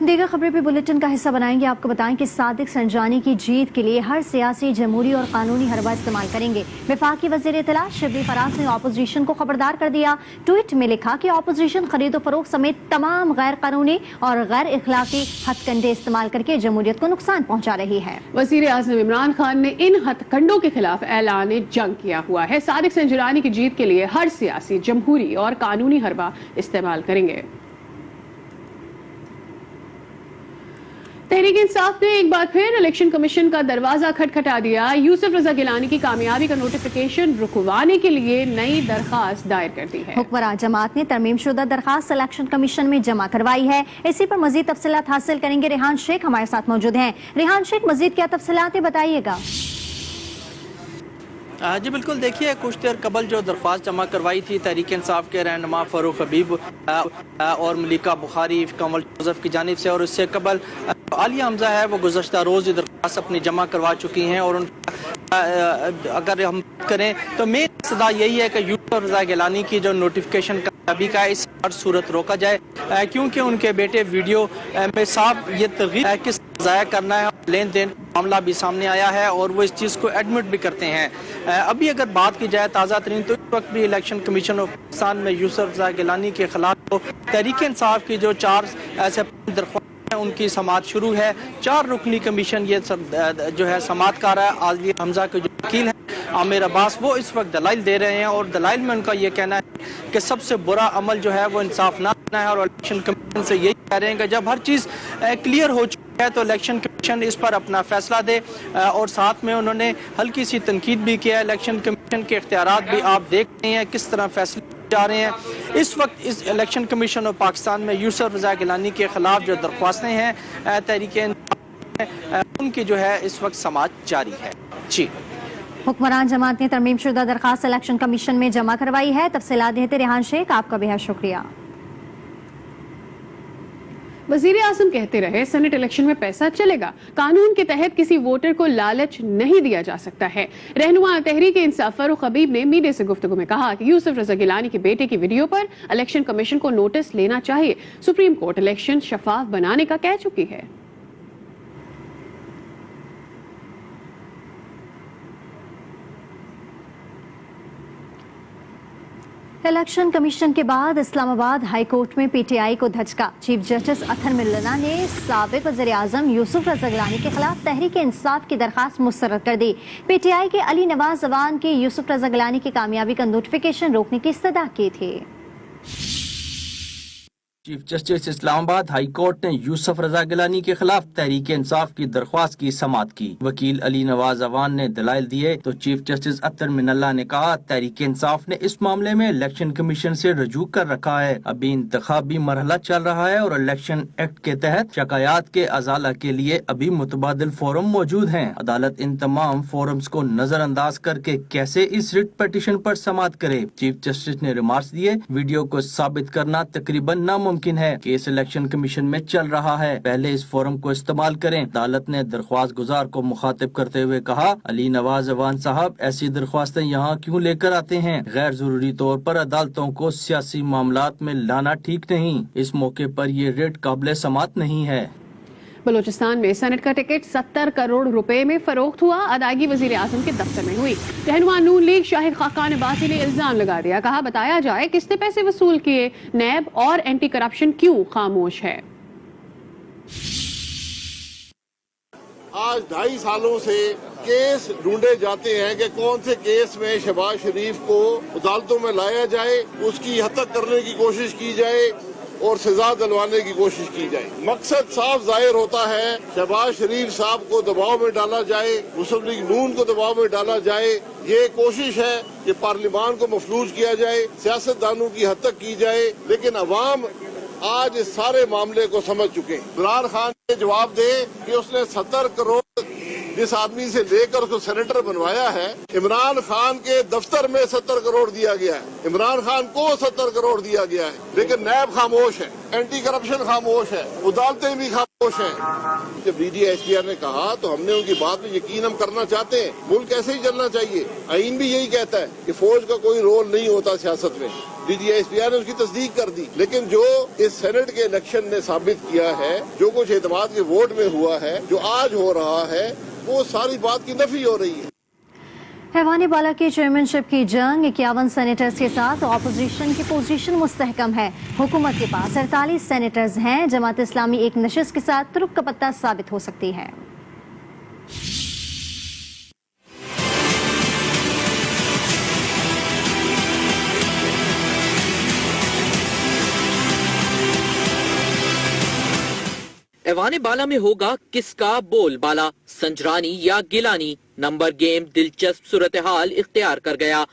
دیگر خبریں بھی بلیٹن کا حصہ بنائیں گے. آپ کو بتائیں کہ صادق سنجانی کی جیت کے لیے ہر سیاسی، جمہوری اور قانونی حربہ استعمال کریں گے. وفاقی وزیر اطلاع شبلی فراز نے اپوزیشن کو خبردار کر دیا. ٹویٹ میں لکھا کہ اپوزیشن خرید و فروخت سمیت تمام غیر قانونی اور غیر اخلاقی ہتھ کنڈے استعمال کر کے جمہوریت کو نقصان پہنچا رہی ہے. وزیر اعظم عمران خان نے ان ہتھ کنڈوں کے خلاف اعلان جنگ کیا ہوا ہے. صادق سنجانی کی جیت کے لیے ہر سیاسی، جمہوری اور قانونی حربہ استعمال کریں گے. تحریک انصاف نے ایک بار پھر الیکشن کمیشن کا دروازہ کھٹکھٹا دیا. یوسف رضا گیلانی کی کامیابی کا نوٹیفیکیشن رکوانے کے لیے نئی درخواست دائر کر دی ہے. حکمراں جماعت نے ترمیم شدہ درخواست الیکشن کمیشن میں جمع کروائی ہے. اسی پر مزید تفصیلات حاصل کریں گے. ریحان شیخ ہمارے ساتھ موجود ہیں. ریحان شیخ، مزید کیا تفصیلات ہیں، بتائیے گا. جی بالکل، دیکھیے کچھ دیر قبل جو درخواست جمع کروائی تھی تحریک انصاف کے رہنما فاروق حبیب اور ملیکہ بخاری، کنول جوزف کی جانب سے، اور اس سے قبل عالیہ حمزہ ہے، وہ گزشتہ روز یہ درخواست اپنی جمع کروا چکی ہیں. اور ان اگر ہم کریں تو مین صدا یہی ہے کہ یوسف رضا گیلانی کی جو نوٹیفیکیشن کامیابی کا اس ہر صورت روکا جائے، کیونکہ ان کے بیٹے ویڈیو میں صاف یہ ترغیب کس ضائع کرنا ہے، لین دین معاملہ بھی سامنے آیا ہے اور وہ اس چیز کو ایڈمٹ بھی کرتے ہیں. ابھی اگر بات کی جائے تازہ ترین، تو اس وقت بھی الیکشن کمیشن آف پاکستان میں یوسف رضا گیلانی کے خلاف تحریک انصاف کی جو 4 ایسے درخواست ان کی سماعت شروع ہے. 4 رکنی کمیشن یہ جو ہے سماعت کر رہا ہے. عالیہ حمزہ کے جو وکیل ہیں عامر عباس، وہ اس وقت دلائل دے رہے ہیں، اور دلائل میں ان کا یہ کہنا ہے کہ سب سے برا عمل جو ہے وہ انصاف نہ کرنا ہے. اور الیکشن کمیشن سے یہی کہہ رہے ہیں کہ جب ہر چیز کلیئر ہو چکی ہے تو الیکشن کمیشن اس پر اپنا فیصلہ دے. اور ساتھ میں انہوں نے ہلکی سی تنقید بھی کیا ہے. الیکشن کمیشن کے اختیارات بھی آپ دیکھ رہے ہیں کس طرح فیصلے جا رہے ہیں. اس وقت اس الیکشن کمیشن آف پاکستان میں یوسف رضا گیلانی کے خلاف جو درخواستیں ہیں تحریک ان کی جو ہے اس وقت سماعت جاری ہے. جی، حکمران جماعت نے ترمیم شدہ درخواست الیکشن کمیشن میں جمع کروائی ہے. تفصیلات دیتے ریحان شیخ، آپ کا بہت شکریہ. وزیر اعظم کہتے رہے سینٹ الیکشن میں پیسہ چلے گا. قانون کے تحت کسی ووٹر کو لالچ نہیں دیا جا سکتا ہے. رہنما تحریک انصاف فاروق حبیب نے میڈیا سے گفتگو میں کہا کہ یوسف رضا گیلانی کے بیٹے کی ویڈیو پر الیکشن کمیشن کو نوٹس لینا چاہیے. سپریم کورٹ الیکشن شفاف بنانے کا کہہ چکی ہے. الیکشن کمیشن کے بعد اسلام آباد ہائی کورٹ میں پی ٹی آئی کو دھچکا. چیف جسٹس اطہر ملنا نے سابق وزیر اعظم یوسف رضا گیلانی کے خلاف تحریک انصاف کی درخواست مسترد کر دی. پی ٹی آئی کے علی نواز اعوان کی یوسف رضا گیلانی کی کامیابی کا نوٹیفیکیشن روکنے کی استدعا کی تھی. چیف جسٹس اسلام آباد ہائی کورٹ نے یوسف رضا گیلانی کے خلاف تحریک انصاف کی درخواست کی سماعت کی. وکیل علی نواز اعوان نے دلائل دیے تو چیف جسٹس اطہر من اللہ نے کہا تحریک انصاف نے اس معاملے میں الیکشن کمیشن سے رجوع کر رکھا ہے. ابھی انتخابی مرحلہ چل رہا ہے اور الیکشن ایکٹ کے تحت شکایات کے ازالہ کے لیے ابھی متبادل فورم موجود ہیں. عدالت ان تمام فورمز کو نظر انداز کر کے کیسے اس ریٹ پیٹیشن پر سماعت کرے. چیف جسٹس نے ریمارکس دیے ویڈیو کو ثابت کرنا تقریباً ناممکن ہے. کیس الیکشن کمیشن میں چل رہا ہے، پہلے اس فورم کو استعمال کریں. عدالت نے درخواست گزار کو مخاطب کرتے ہوئے کہا علی نواز اعوان صاحب ایسی درخواستیں یہاں کیوں لے کر آتے ہیں؟ غیر ضروری طور پر عدالتوں کو سیاسی معاملات میں لانا ٹھیک نہیں. اس موقع پر یہ ریٹ قابل سماعت نہیں ہے. بلوچستان میں سینٹ کا ٹکٹ 70 کروڑ روپے میں فروخت ہوا. ادائیگی وزیر اعظم کے دفتر میں ہوئی. رہنما نون لیگ شاہد خاقان عباسی نے الزام لگا دیا. کہا بتایا جائے کس نے پیسے وصول کیے. نیب اور اینٹی کرپشن کیوں خاموش ہے؟ آج 2.5 سالوں سے کیس ڈھونڈے جاتے ہیں کہ کون سے کیس میں شہباز شریف کو عدالتوں میں لایا جائے، اس کی ہتک کرنے کی کوشش کی جائے اور سزا دلوانے کی کوشش کی جائے. مقصد صاف ظاہر ہوتا ہے، شہباز شریف صاحب کو دباؤ میں ڈالا جائے، مسلم لیگ نون کو دباؤ میں ڈالا جائے. یہ کوشش ہے کہ پارلیمان کو مفلوج کیا جائے، سیاستدانوں کی حد تک کی جائے. لیکن عوام آج اس سارے معاملے کو سمجھ چکے ہیں. عمران خان نے جواب دے کہ اس نے 70 کروڑ جس آدمی سے لے کر اس کو سینیٹر بنوایا ہے، عمران خان کے دفتر میں 70 کروڑ دیا گیا ہے، عمران خان کو 70 کروڑ دیا گیا ہے، لیکن نیب خاموش ہے. एंटी करप्शन खामोश है, अदालतें भी खामोश हैं। जब DGSPR ने कहा तो हमने उनकी बात में यकीन हम करना चाहते हैं। मुल्क ऐसे ही चलना चाहिए। आईन भी यही कहता है कि फौज का कोई रोल नहीं होता सियासत में। DGSPR ने उसकी तस्दीक कर दी, लेकिन जो इस सेनेट के इलेक्शन ने साबित किया है, जो कुछ एतमाद के वोट में हुआ है, जो आज हो रहा है, वो सारी बात की नफी हो रही है। हैवानी बाला की चेयरमैनशिप की जंग 51 सेनेटर्स के साथ अपोजिशन की पोजीशन मुस्तहकम है। हुकूमत के पास 48 सेनेटर्स हैं। जमात इस्लामी एक नशिस्त के साथ तुरुक का पत्ता साबित हो सकती है। ऐवान बाला में होगा किसका बोल बाला, संजरानी या गिलानी? नंबर गेम दिलचस्प सूरत हाल इख्तियार कर गया।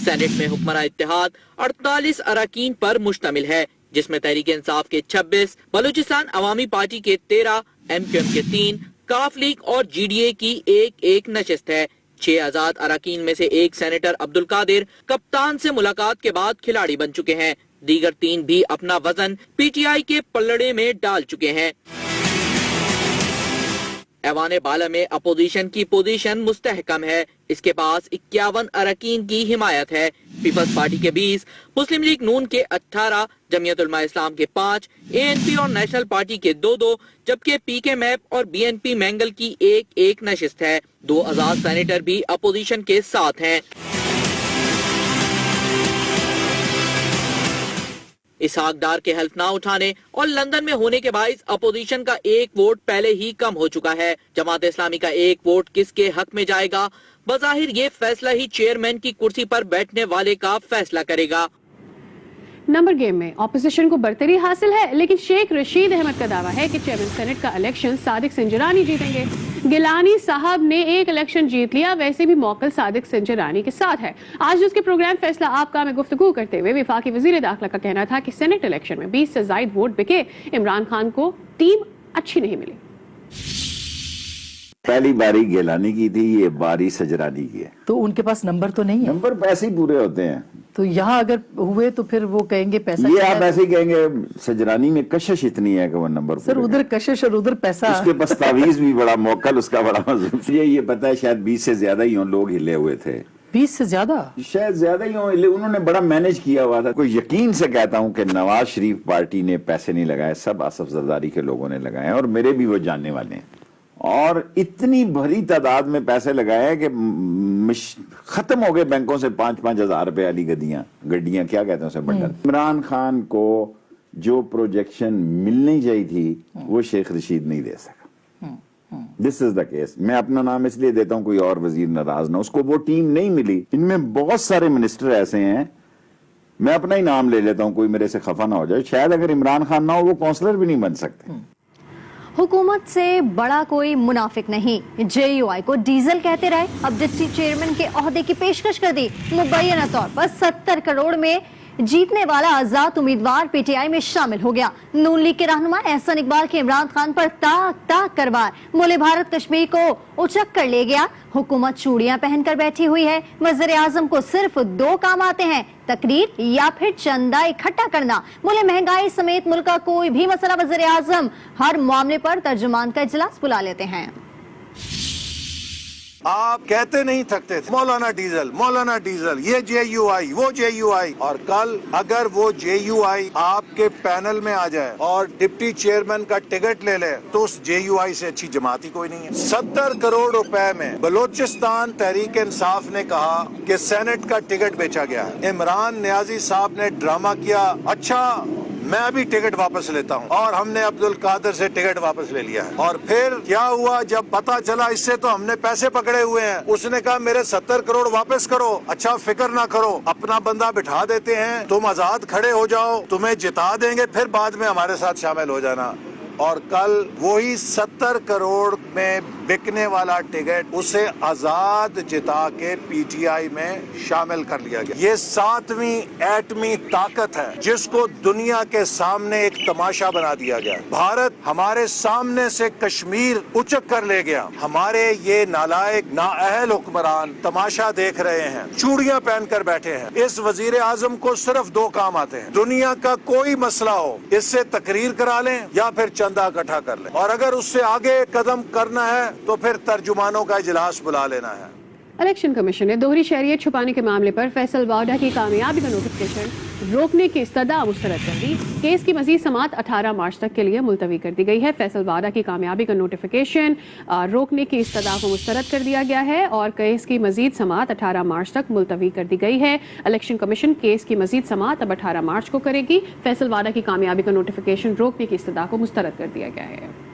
सेनेट में हुक्मरान इत्तेहाद 48 अरकान पर मुश्तमिल है, जिसमें तहरीक इंसाफ के 26, बलूचिस्तान अवामी पार्टी के 13, MQM के 3, काफ लीग और GDA की एक नशिस्त है। 6 आजाद अरकान में से एक सेनेटर अब्दुल कादिर कप्तान से मुलाकात के बाद खिलाड़ी बन चुके हैं। दीगर 3 भी अपना वजन PTI के पलड़े में डाल चुके हैं। ऐवान बाला में अपोजिशन की पोजीशन मुस्तहकम है। इसके पास 51 अरकान की हिमायत है। पीपल्स पार्टी के 20, मुस्लिम लीग नून के 18, जमीयत उलमा इस्लाम के 5, ANP और नेशनल पार्टी के 2, जबकि PK मैप और BNP मैंगल की एक नशिस्त है। 2 आजाद सेनेटर भी अपोजिशन के साथ हैं। इसहाक डार के हेल्प ना उठाने और लंदन में होने के बाइस अपोजिशन का 1 वोट पहले ही कम हो चुका है। जमात इस्लामी का 1 वोट किसके हक में जाएगा? बज़ाहिर ये फैसला ही चेयरमैन की कुर्सी पर बैठने वाले का फैसला करेगा। नंबर गेम में ऑपोजिशन को बरतरी हासिल है, लेकिन शेख रशीद अहमद का दावा है कि चेयरमैन सेनेट का इलेक्शन सादिक संजरानी जीतेंगे। गिलानी साहब ने एक इलेक्शन जीत लिया, वैसे भी मौकल सादिक संजरानी के साथ है। आज उसके प्रोग्राम फैसला आपका में गुफ्तगू करते हुए वफाकी वजीर दाखिला का कहना था कि सेनेट इलेक्शन में 20 से ज्यादा वोट बिके। इमरान खान को टीम अच्छी नहीं मिली। पहली बारी गिलानी की थी, ये बारी सजरानी की है। तो उनके पास नंबर तो नहीं है। नंबर पैसे ही पूरे होते हैं। तो यहाँ अगर हुए तो फिर वो कहेंगे पैसा। ये आप ऐसे ही कहेंगे, सजरानी में कशिश इतनी है कि वो नंबर सर उधर कशिश और उधर पैसा। उसके पास तावीज भी बड़ा मौकल, उसका बड़ा मजबूत। ये पता है शायद 20 से ज्यादा ही लोग हिले हुए थे। 20 से ज्यादा शायद ज्यादा ही हिले। उन्होंने बड़ा मैनेज किया हुआ था। कोई यकीन से कहता हूँ कि नवाज शरीफ पार्टी ने पैसे नहीं लगाए, सब आसफ जरदारी के लोगों ने लगाए, और मेरे भी वो जानने वाले हैं। और इतनी भरी तादाद में पैसे लगाए कि खत्म हो गए बैंकों से 5-5 हजार रुपए वाली गड्डियां क्या कहते हैं उसे, बंडल। इमरान खान को जो प्रोजेक्शन मिलनी चाहिए थी वो शेख रशीद नहीं दे सका। This is the case. मैं अपना नाम इसलिए देता हूं कोई और वजीर नाराज ना, उसको वो टीम नहीं मिली। इनमें बहुत सारे मिनिस्टर ऐसे हैं, मैं अपना ही नाम ले लेता हूं, कोई मेरे से खफा ना हो जाए, शायद अगर इमरान खान ना हो वो काउंसलर भी नहीं बन सकते। हुकूमत से बड़ा कोई मुनाफिक नहीं। JUI को डीजल कहते रहे, अब डिप्टी चेयरमैन के ओहदे की पेशकश कर दी। मुबैना तौर पर 70 करोड़ में जीतने वाला आजाद उम्मीदवार PTI में शामिल हो गया। नून लीग के रहनुमा एहसन इकबाल के इमरान खान पर ताक कर वार। मोले भारत कश्मीर को उचक कर ले गया। हुकूमत चूड़ियां पहनकर बैठी हुई है। वज़ीर आज़म को सिर्फ 2 काम आते हैं, तकरीर या फिर चंदा इकट्ठा करना। मोले महंगाई समेत मुल्क का कोई भी मसला वज़ीर आज़म हर मामले पर तर्जुमान का इजलास बुला लेते हैं। आप कहते नहीं थकते थे मौलाना डीजल, ये JUI वो JUI, और कल अगर वो JUI आपके पैनल में आ जाए और डिप्टी चेयरमैन का टिकट ले ले तो उस JUI से अच्छी जमात ही कोई नहीं है। 70 करोड़ रुपए में बलोचिस्तान तहरीक इंसाफ ने कहा कि सेनेट का टिकट बेचा गया है। इमरान नियाजी साहब ने ड्रामा किया, अच्छा मैं अभी टिकट वापस लेता हूं, और हमने अब्दुल कादिर से टिकट वापस ले लिया है। और फिर क्या हुआ, जब पता चला इससे तो हमने पैसे पकड़े हुए हैं, उसने कहा मेरे 70 करोड़ वापस करो। अच्छा फिक्र ना करो, अपना बंदा बिठा देते हैं, तुम आजाद खड़े हो जाओ, तुम्हें जिता देंगे, फिर बाद में हमारे साथ शामिल हो जाना। और कल वही 70 करोड़ में बिकने वाला टिकट उसे आजाद जिता के पीटीआई में शामिल कर लिया गया। ये 7वीं एटमी ताकत है जिसको दुनिया के सामने एक तमाशा बना दिया गया। भारत हमारे सामने से कश्मीर उचक कर ले गया। हमारे ये नालायक नाअहल हुक्मरान तमाशा देख रहे हैं, चूड़ियां पहनकर बैठे हैं। इस वजीर आजम को सिर्फ 2 काम आते हैं, दुनिया का कोई मसला हो इससे तकरीर करा लें या फिर चंदा इकट्ठा कर लें, और अगर उससे आगे कदम करना है तो फिर तर्जुमानों का इजलास बुला लेना है। इलेक्शन कमीशन ने दोहरी शहरियत छुपाने के मामले पर फैसल वाडा की कामयाबी का नोटिफिकेशन रोकने की इस्तदा मुस्तरद कर दी। केस की मजीद समाअत 18 मार्च तक के लिए मुलतवी कर दी गई है। फैसल वाडा की कामयाबी का नोटिफिकेशन रोकने की इस्तदा को मुस्तरद कर दिया गया है और केस की मजीद समाअत 18 मार्च तक मुलतवी कर दी गई है। इलेक्शन कमीशन केस की मजीद समाअत अब 18 मार्च को करेगी। फैसल वाडा की कामयाबी का नोटिफिकेशन रोकने की इस्तदा को मुस्तरद कर दिया गया है।